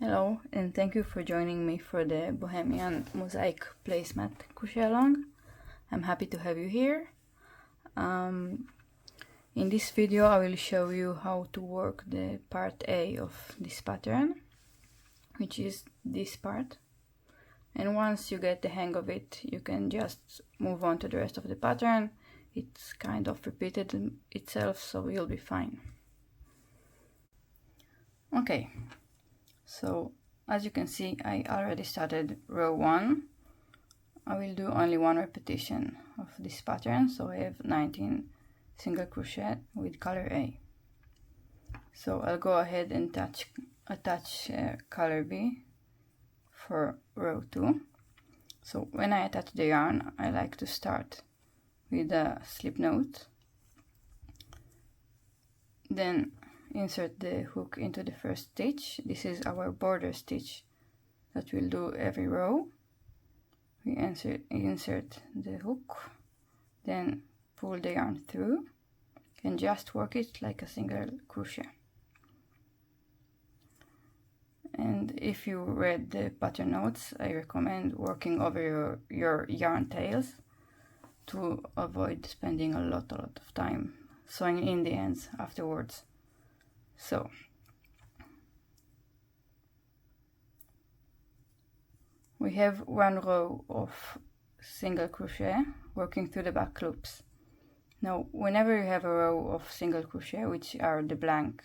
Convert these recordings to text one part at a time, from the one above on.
Hello, and thank you for joining me for the Bohemian Mosaic Placemat crochet-along. I'm happy to have you here. In this video I will show you how to work the part A of this pattern, which is this part. And once you get the hang of it, you can just move on to the rest of the pattern. It's kind of repeated itself, so you'll be fine. Okay. So, as you can see, I already started row 1. I will do only one repetition of this pattern, so I have 19 single crochet with color A. So I'll go ahead and attach color B for row 2. So when I attach the yarn, I like to start with a slip knot, then insert the hook into the first stitch. This is our border stitch that we'll do every row. We insert the hook, then pull the yarn through and just work it like a single crochet. And if you read the pattern notes, I recommend working over your yarn tails to avoid spending a lot of time sewing in the ends afterwards. So we have one row of single crochet working through the back loops. Now whenever you have a row of single crochet, which are the blank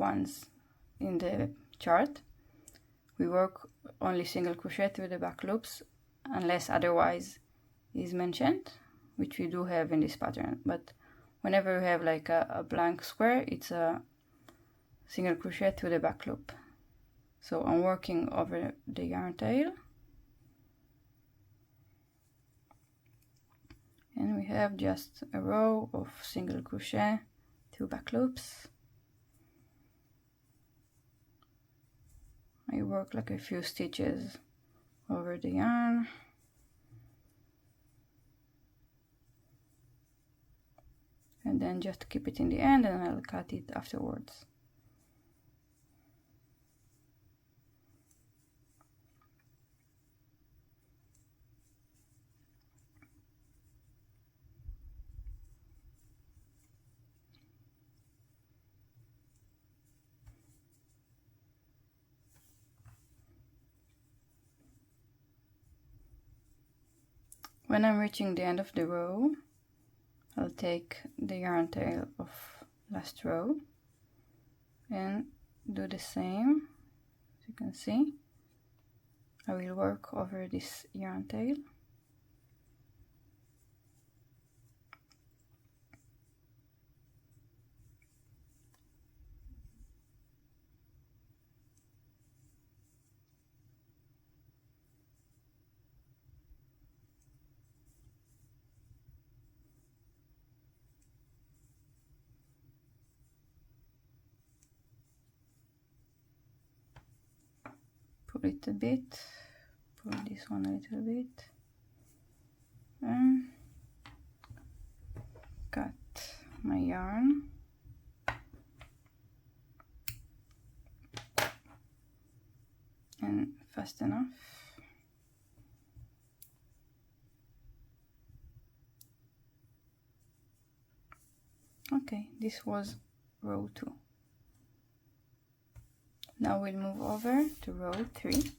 ones in the chart, we work only single crochet through the back loops unless otherwise is mentioned, which we do have in this pattern. But whenever you have like a blank square, it's a single crochet through the back loop. So I'm working over the yarn tail, and we have just a row of single crochet through back loops. I work like a few stitches over the yarn. And then just keep it in the end, and I'll cut it afterwards. When I'm reaching the end of the row, I'll take the yarn tail of last row and do the same. As you can see, I will work over this yarn tail. Pull it a bit, pull this one a little bit, and cut my yarn. And fast enough. Okay, this was row 2. Now we'll move over to row 3.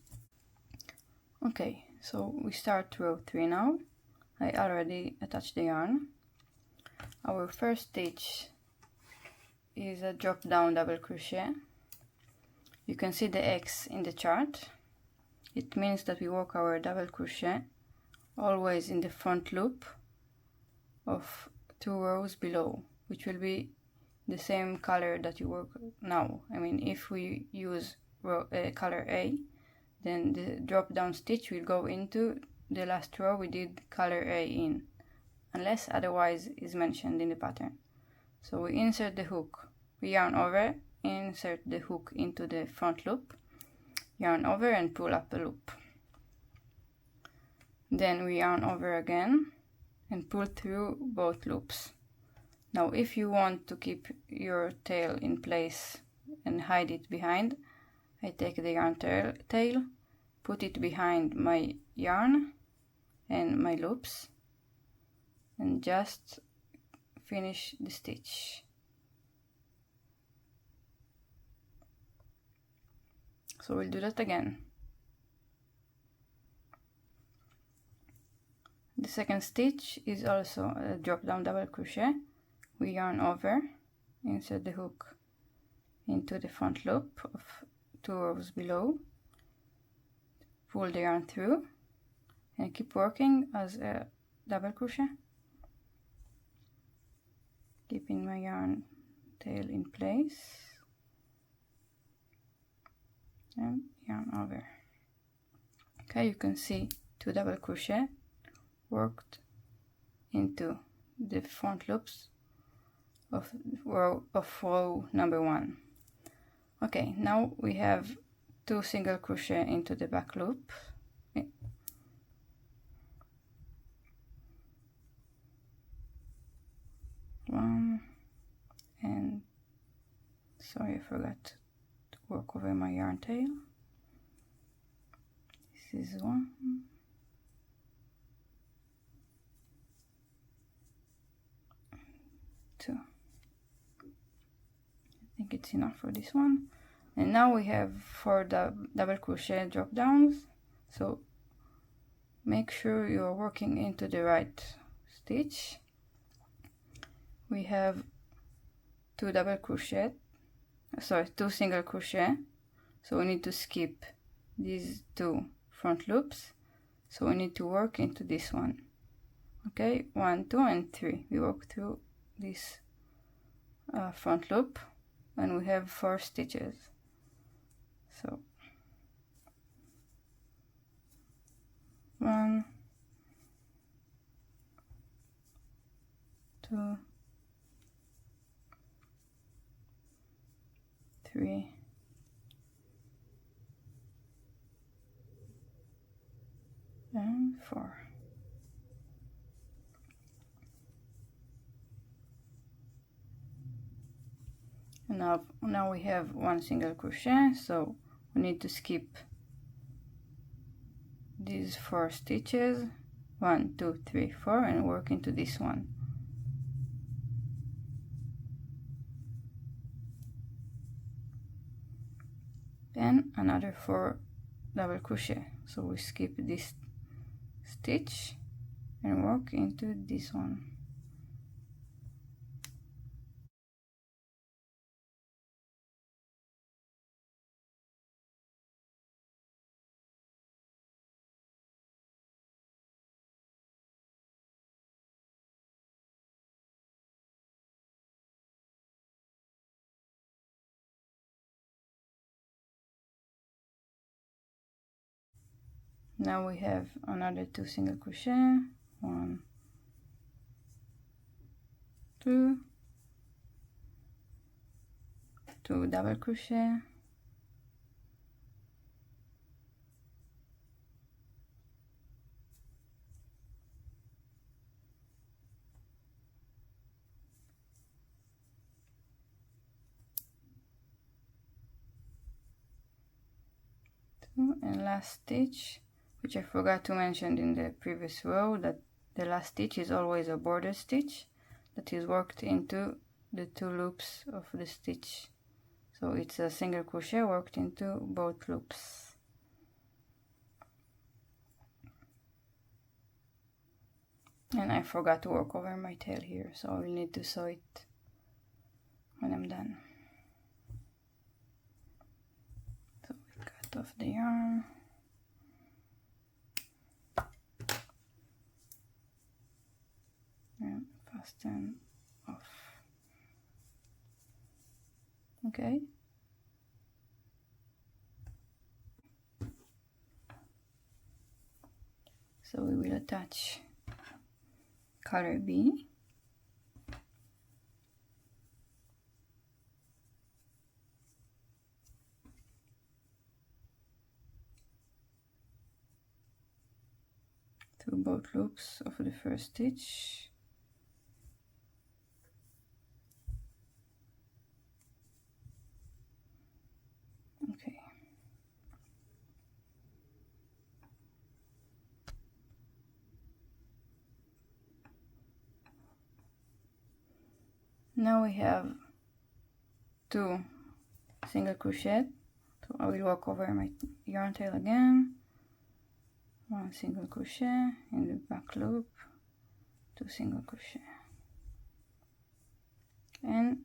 Okay, so we start row 3 now. I already attached the yarn. Our first stitch is a drop down double crochet. You can see the X in the chart. It means that we work our double crochet always in the front loop of 2 rows below, which will be the same color that you work now. I mean, if we use color A, then the drop down stitch will go into the last row we did color A in, unless otherwise is mentioned in the pattern. So we insert the hook, we yarn over, insert the hook into the front loop, yarn over and pull up a loop. Then we yarn over again and pull through both loops. Now if you want to keep your tail in place and hide it behind, I take the yarn tail, put it behind my yarn and my loops, and just finish the stitch. So we'll do that again. The second stitch is also a drop down double crochet. We yarn over, insert the hook into the front loop of 2 rows below, pull the yarn through, and keep working as a double crochet, keeping my yarn tail in place, and yarn over. Okay, you can see 2 double crochet worked into the front loops of row number 1. Okay, now we have 2 single crochet into the back loop. One, and sorry, I forgot to work over my yarn tail. This is 1. 2. I think it's enough for this one. And now we have 4 double crochet drop downs, so make sure you're working into the right stitch. We have 2 single crochet, so we need to skip these 2 front loops, so we need to work into this one. Okay, 1, 2, and 3. We work through this front loop, and we have 4 stitches. So 1, 2, 3, 4. And now we have 1 single crochet, so we need to skip these 4 stitches, 1, 2, 3, 4, and work into this one. Then another 4 double crochet, so we skip this stitch and work into this one. Now we have another 2 single crochet, 1, 2, 2 double crochet, and last stitch, which I forgot to mention in the previous row, that the last stitch is always a border stitch that is worked into the 2 loops of the stitch. So it's a single crochet worked into both loops. And I forgot to work over my tail here, so I will need to sew it when I'm done. So we cut off the yarn. And fasten off. Okay. So we will attach color B. To both loops of the first stitch. Now we have 2 single crochet, so I will walk over my yarn tail again, 1 single crochet in the back loop, 2 single crochet, and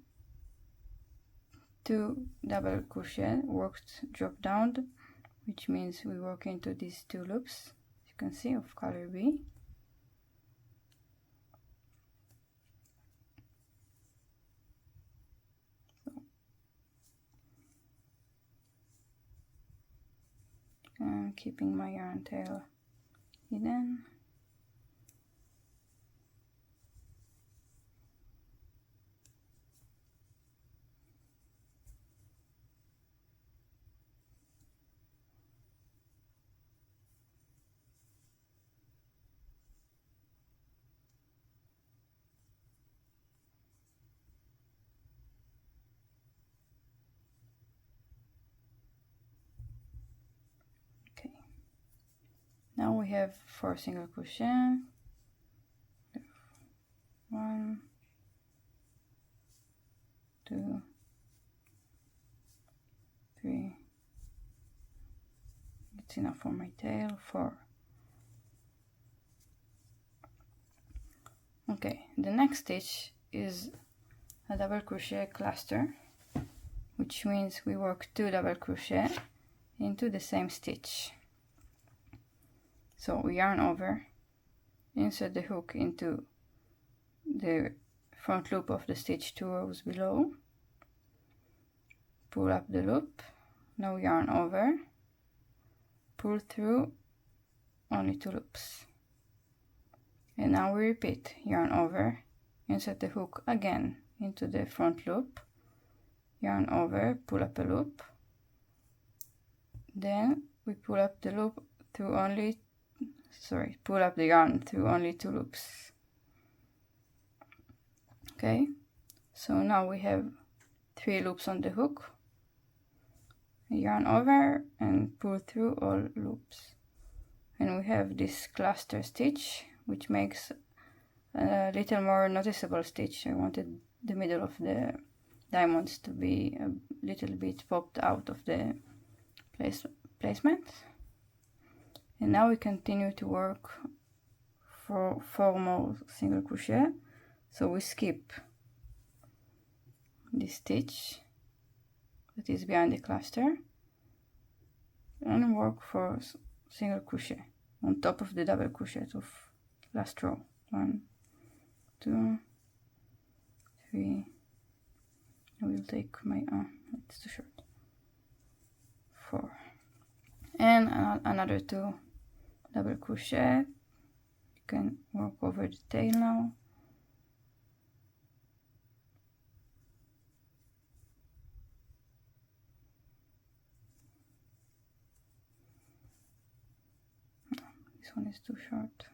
2 double crochet worked drop down, which means we work into these 2 loops, as you can see, of color B. And keeping my yarn tail hidden. Now we have 4 single crochet, 1, 2, 3, it's enough for my tail, 4. Okay, the next stitch is a double crochet cluster, which means we work 2 double crochet into the same stitch. So we yarn over, insert the hook into the front loop of the stitch 2 rows below, pull up the loop, now yarn over, pull through only 2 loops, and now we repeat, yarn over, insert the hook again into the front loop, yarn over, pull up a loop, then we pull up the loop through only pull up the yarn through only 2 loops. Okay, so now we have 3 loops on the hook, yarn over and pull through all loops, and we have this cluster stitch, which makes a little more noticeable stitch. I wanted the middle of the diamonds to be a little bit popped out of the placemat. And now we continue to work for 4 more single crochet, so we skip this stitch that is behind the cluster and work for single crochet on top of the double crochet of last row. 1, 2, 3, I will take my it's too short, 4, and another 2 double crochet. You can work over the tail now. This one is too short.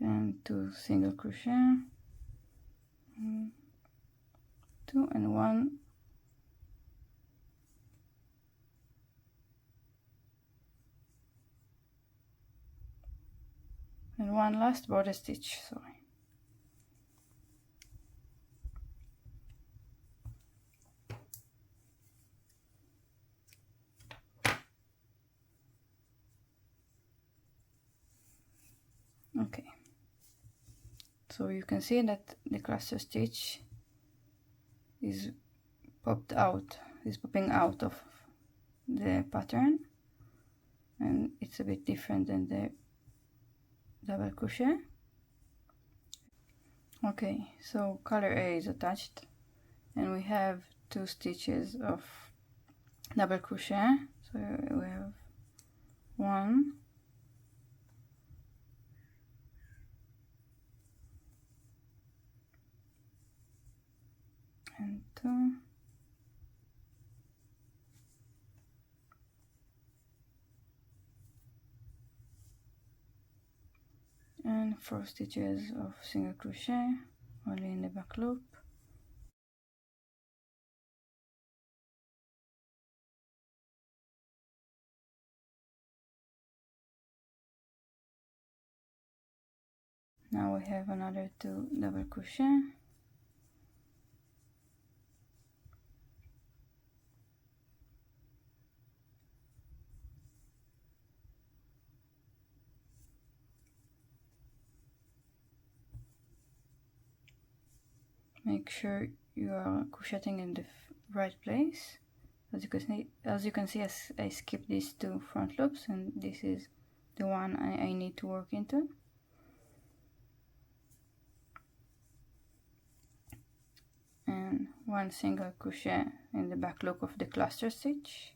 And 2 single crochet, 2 and 1, and 1 last border stitch, sorry. Okay, so you can see that the cluster stitch is popping out of the pattern, and it's a bit different than the double crochet. Okay, so color A is attached, and we have 2 stitches of double crochet, so we have 1, and 2, and 4 stitches of single crochet only in the back loop. Now we have another 2 double crochet. Make sure you are crocheting in the right place. As you can see, I skipped these 2 front loops, and this is the one I need to work into. And 1 single crochet in the back loop of the cluster stitch,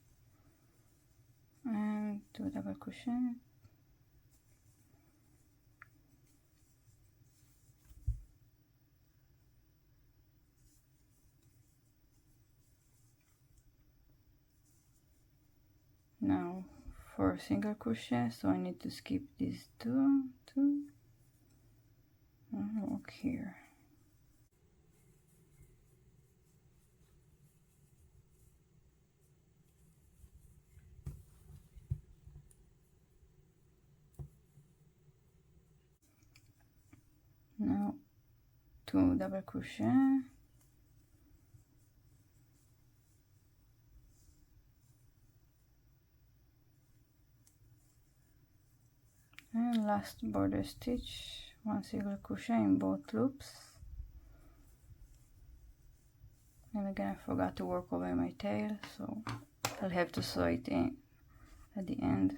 and 2 double crochet. Now 4 single crochet, so I need to skip these 2 and work here. Now 2 double crochet, and last border stitch, 1 single crochet in both loops. And again, I forgot to work over my tail, so I'll have to sew it in at the end.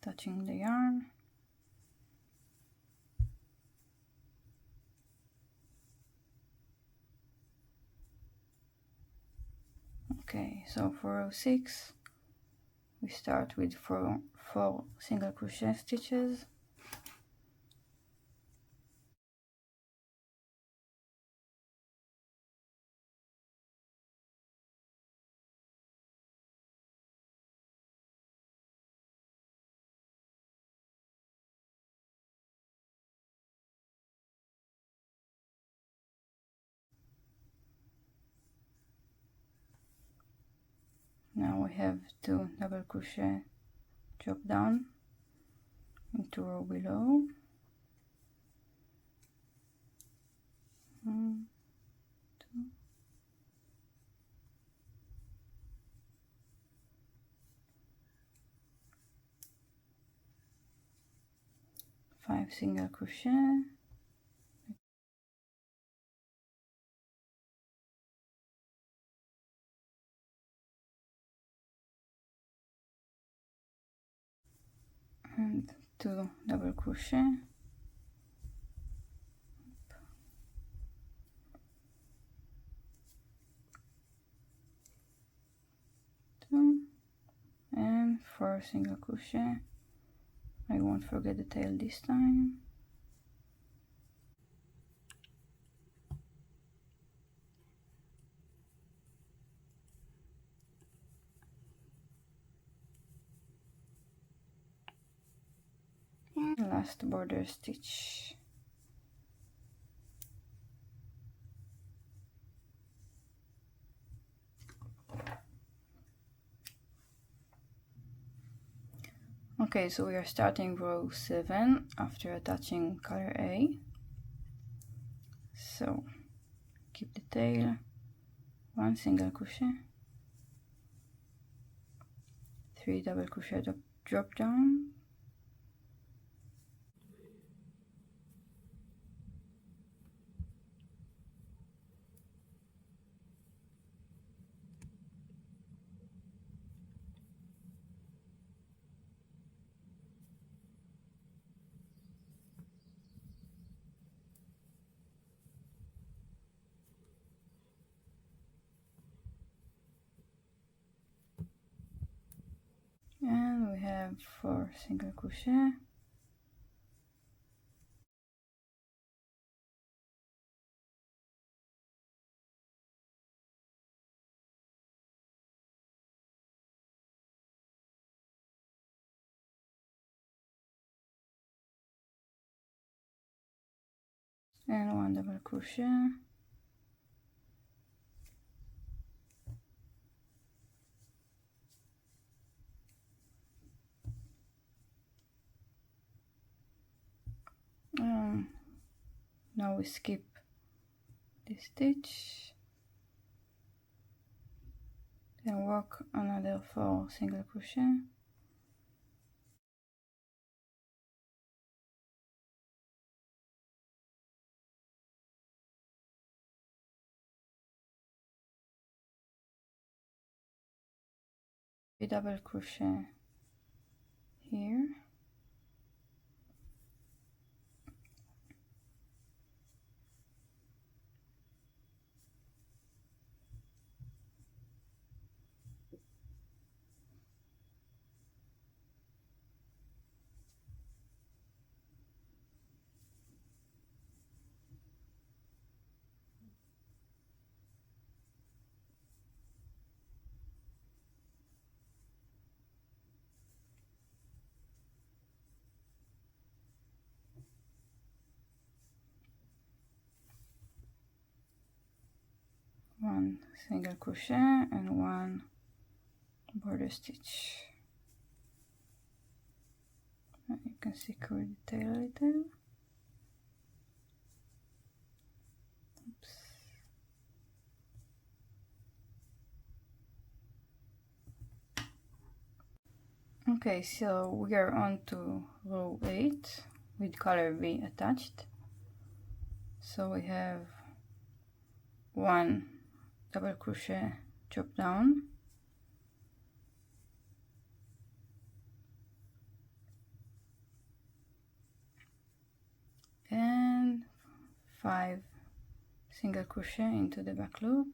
Touching the yarn. Okay, so for row 6 we start with 4 single crochet stitches. Now we have 2 double crochet drop down into row below. 1, 2, 5 single crochet, and 2 double crochet, two, and 4 single crochet. I won't forget the tail this time. And last border stitch. Okay, so we are starting row 7 after attaching color A. So keep the tail, 1 single crochet, 3 double crochet drop down, and we have 4 single crochet, and 1 double crochet, now we skip this stitch, then work another 4 single crochet, a double crochet here, one single crochet and 1 border stitch. You can secure the tail a little. Oops. Okay, so we are on to row 8 with color B attached. So we have 1 double crochet drop down, and 5 single crochet into the back loop,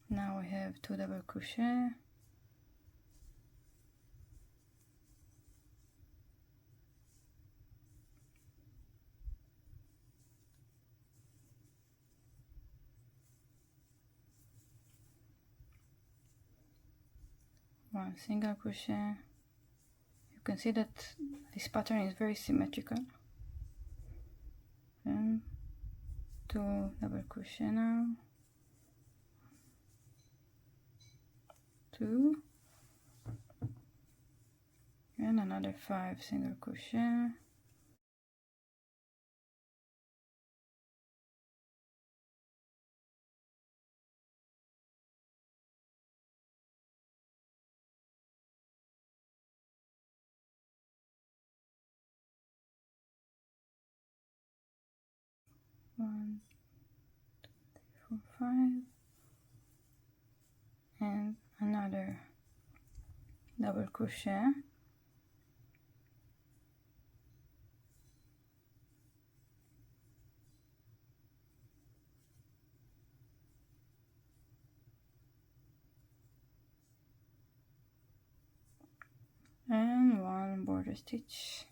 now we have 2 double crochet, one single crochet. You can see that this pattern is very symmetrical, and 2 double crochet now, 2, and another 5 single crochet, one, 2, 3, 4, 5, and another double crochet, and 1 border stitch.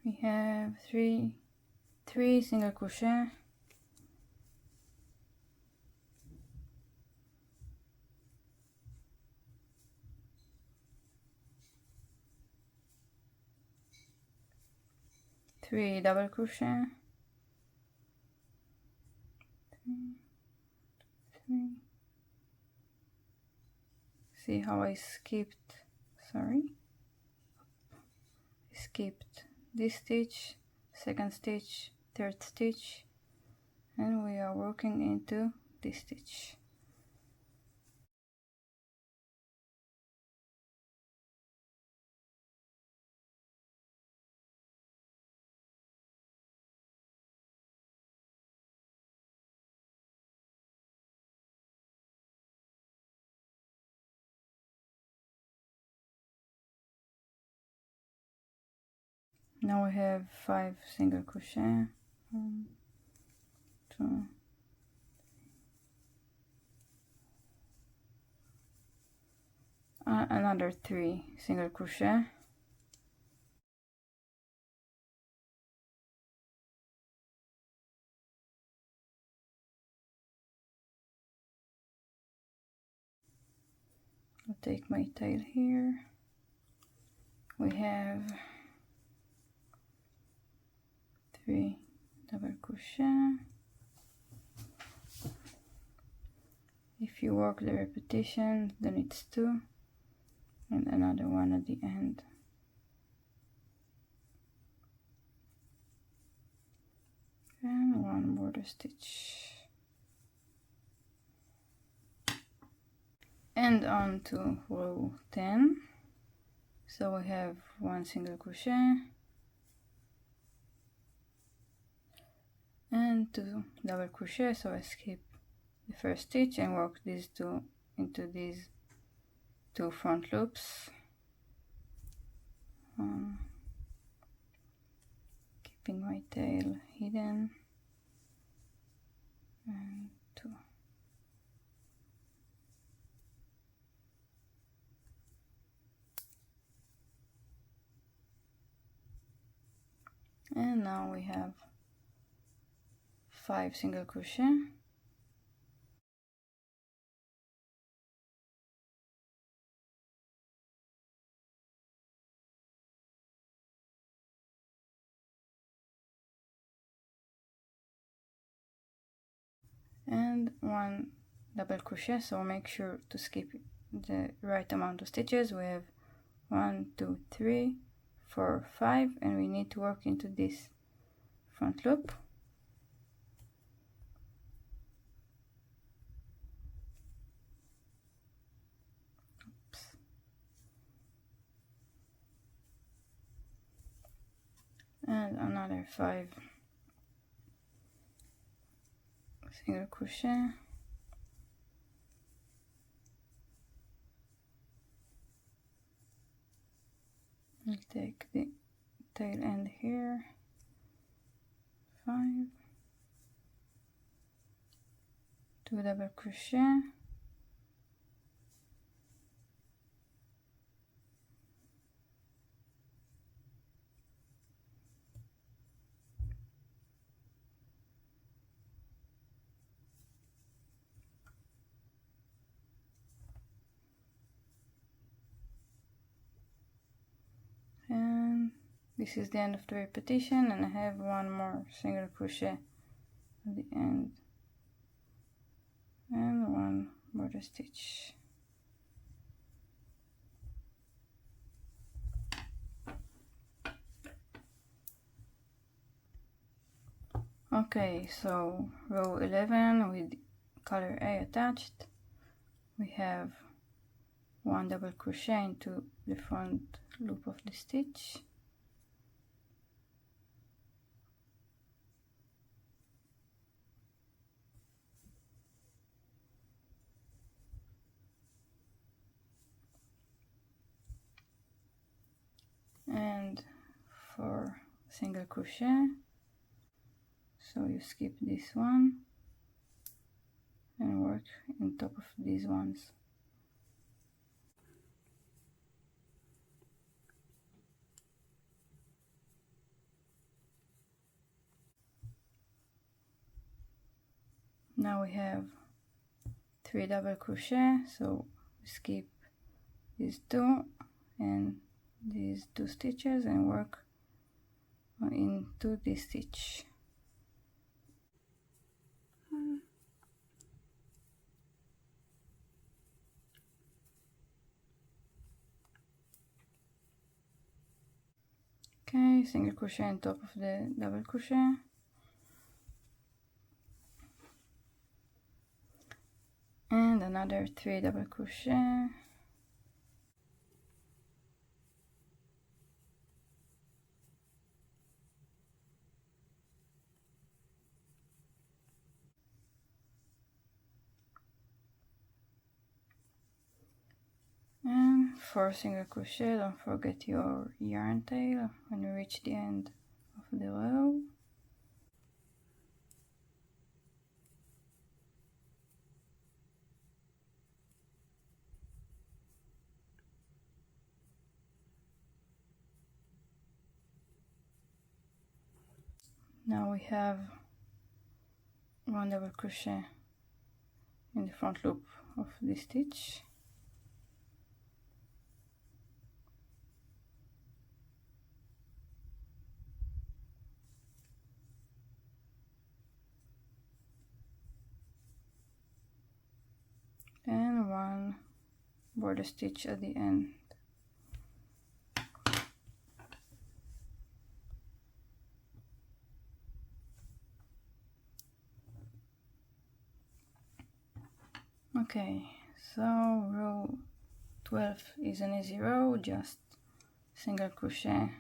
We have 3 single crochet, three double crochet, 3. See how I skipped, skipped this stitch, second stitch, third stitch, and we are working into this stitch. Now we have 5 single crochet. 1, 2, another 3 single crochet. I'll take my tail here. We have 3 double crochet. If you work the repetition, then it's 2 and another one at the end. And 1 border stitch. And on to row 10. So we have 1 single crochet and 2 double crochet, so I skip the first stitch and work these 2 into these 2 front loops, keeping my tail hidden, and 2. And now we have 5 single crochet, and 1 double crochet, so make sure to skip the right amount of stitches. We have 1, 2, 3, 4, 5, and we need to work into this front loop. Oops. And another 5 single crochet, I'll take the tail end here, 5, 2 double crochet, and this is the end of the repetition, and I have 1 more single crochet at the end and 1 border stitch. Okay, so row 11 with color A attached, we have 1 double crochet into the front loop of the stitch, and 4 single crochet, so you skip this one and work on top of these ones. Now we have 3 double crochet, so skip these 2 and these 2 stitches and work into this stitch. Okay, single crochet on top of the double crochet, and another 3 double crochet, and again 4 single crochet. Don't forget your yarn tail when you reach the end of the row. Now we have 1 double crochet in the front loop of this stitch. And 1 border stitch at the end. Okay, so row 12 is an easy row, just single crochet.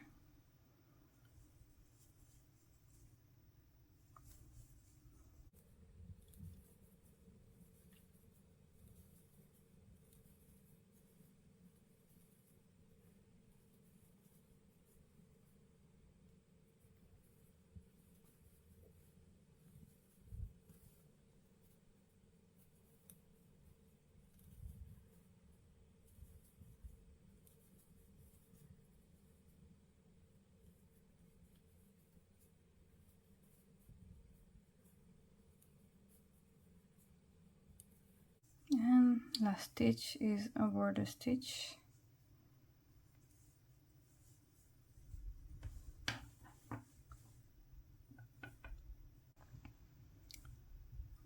And last stitch is a border stitch.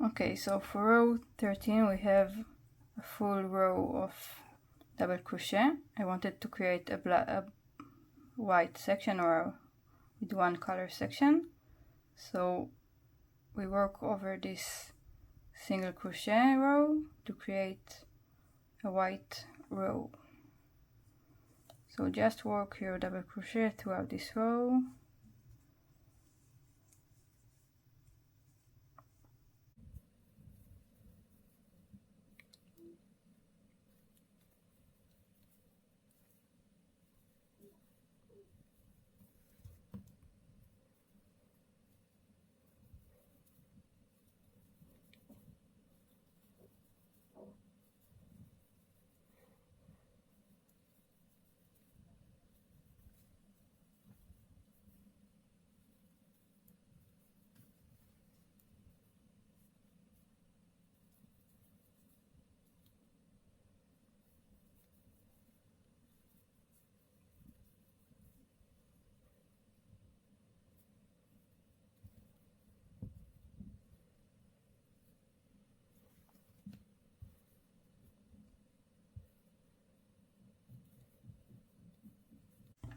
Okay, so for row 13 we have a full row of double crochet. I wanted to create a white section or with one color section, so we work over this single crochet row to create a white row. So just work your double crochet throughout this row.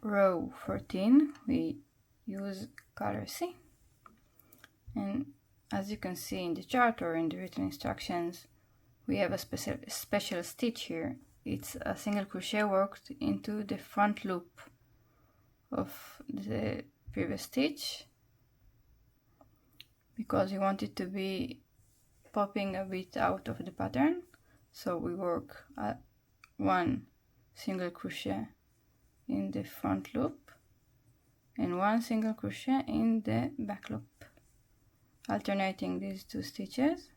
Row 14 we use color C, and as you can see in the chart or in the written instructions, we have a special stitch here. It's a single crochet worked into the front loop of the previous stitch because we want it to be popping a bit out of the pattern. So we work 1 single crochet in the front loop and 1 single crochet in the back loop, alternating these 2 stitches.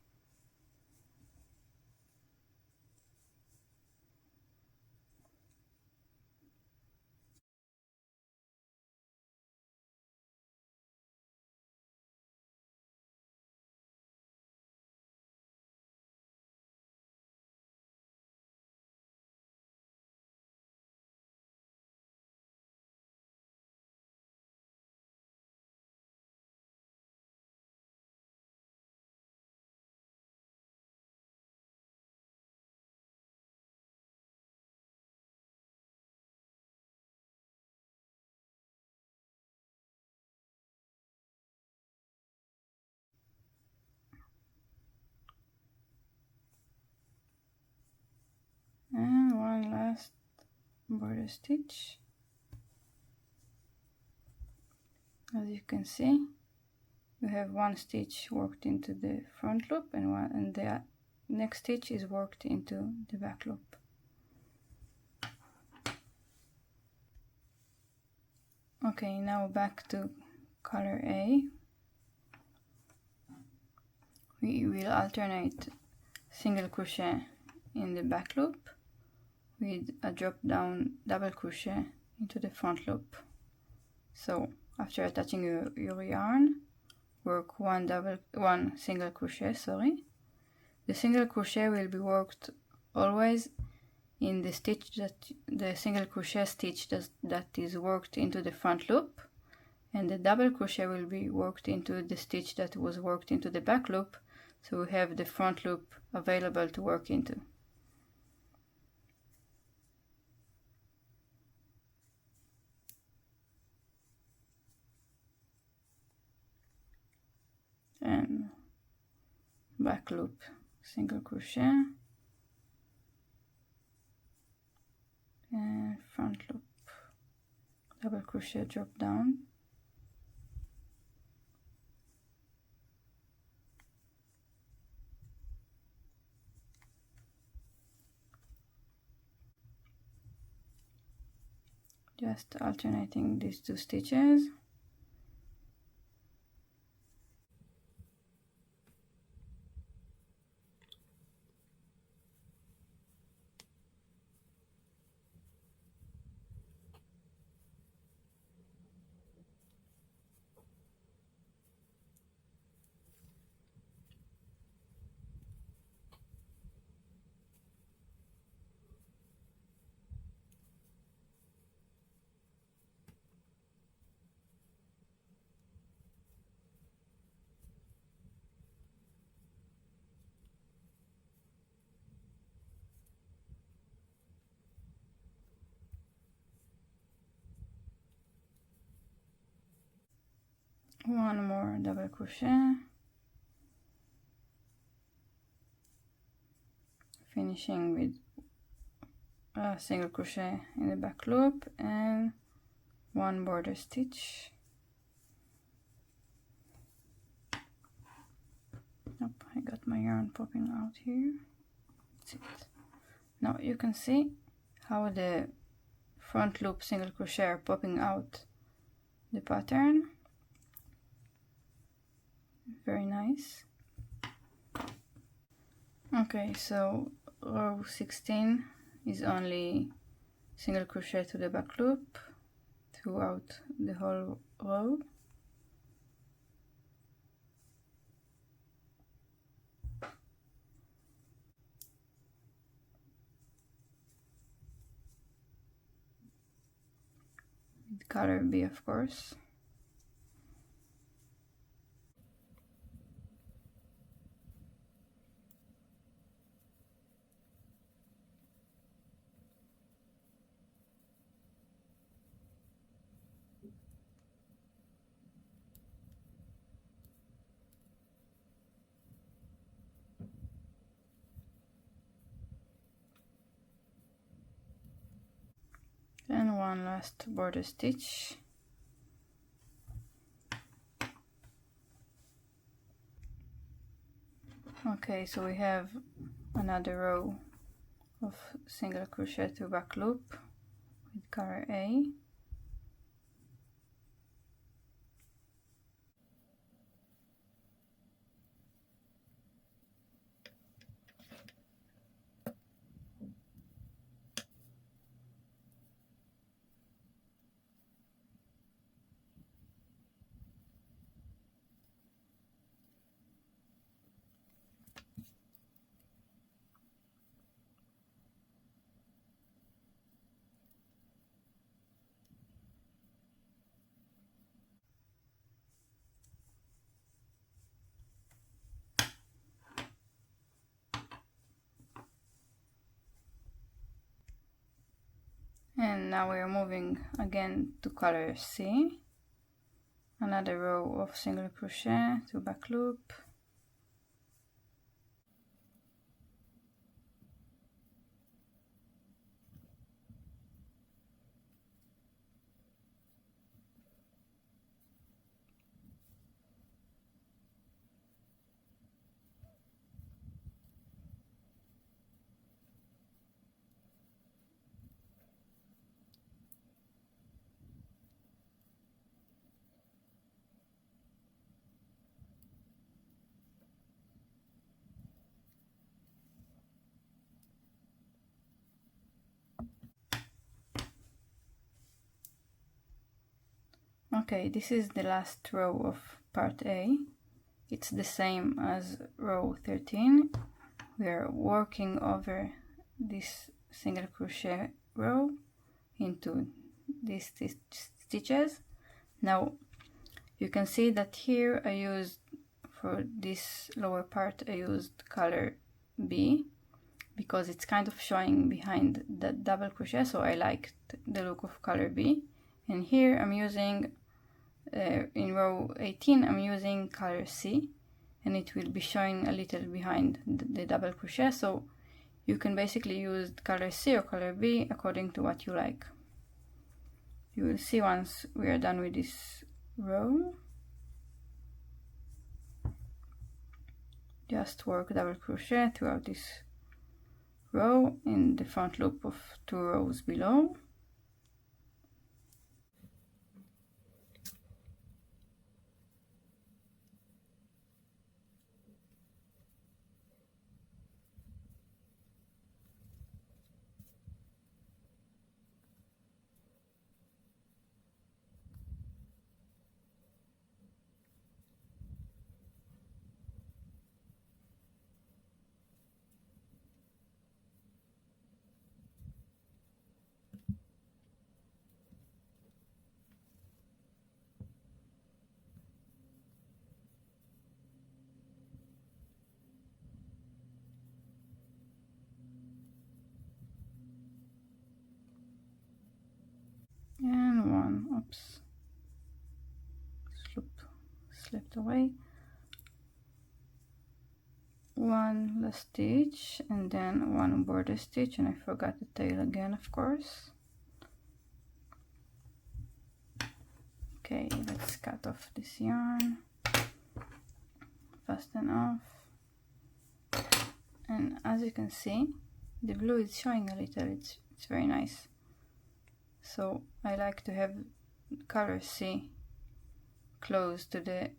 And 1 last border stitch. As you can see, you have 1 stitch worked into the front loop and the next stitch is worked into the back loop. Okay, now back to color A. We will alternate single crochet in the back loop with a drop down double crochet into the front loop. So after attaching your yarn, work one single crochet, The single crochet will be worked always in the stitch the single crochet stitch that is worked into the front loop, and the double crochet will be worked into the stitch that was worked into the back loop, so we have the front loop available to work into. And back loop single crochet, and front loop double crochet, drop down, just alternating these two stitches. One more double crochet, finishing with a single crochet in the back loop and one border stitch. Nope, I got my yarn popping out here. That's it. Now you can see how the front loop single crochet are popping out the pattern. Very nice. Okay, so row 16 is only single crochet to the back loop throughout the whole row. With color B, of course. And one last border stitch. Okay, so we have another row of single crochet to back loop with color A. And now we are moving again to color C. Another row of single crochet to back loop. Okay, this is the last row of part A. It's the same as row 13. We are working over this single crochet row into these stitches. Now you can see that here I used, for this lower part, I used color B because it's kind of showing behind the double crochet, so I liked the look of color B. And here I'm using, in row 18, I'm using color C, and it will be showing a little behind the double crochet, so you can basically use color C or color B according to what you like. You will see once we are done with this row. Just work double crochet throughout this row in the front loop of 2 rows below. And one, oops, slipped away. One last stitch and then one border stitch, and I forgot the tail again, of course. Okay, let's cut off this yarn, fasten off, and as you can see, the blue is showing a little. It's very nice. So I like to have color C close to the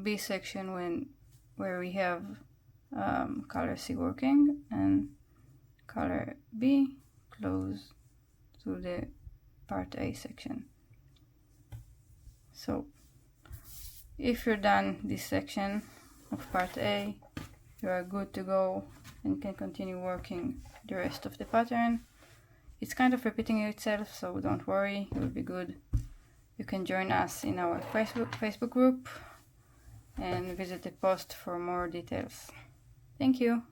B section where we have color C working, and color B close to the part A section. So if you're done this section of part A, you are good to go and can continue working the rest of the pattern. It's kind of repeating itself, so don't worry, it will be good. You can join us in our Facebook group and visit the post for more details. Thank you.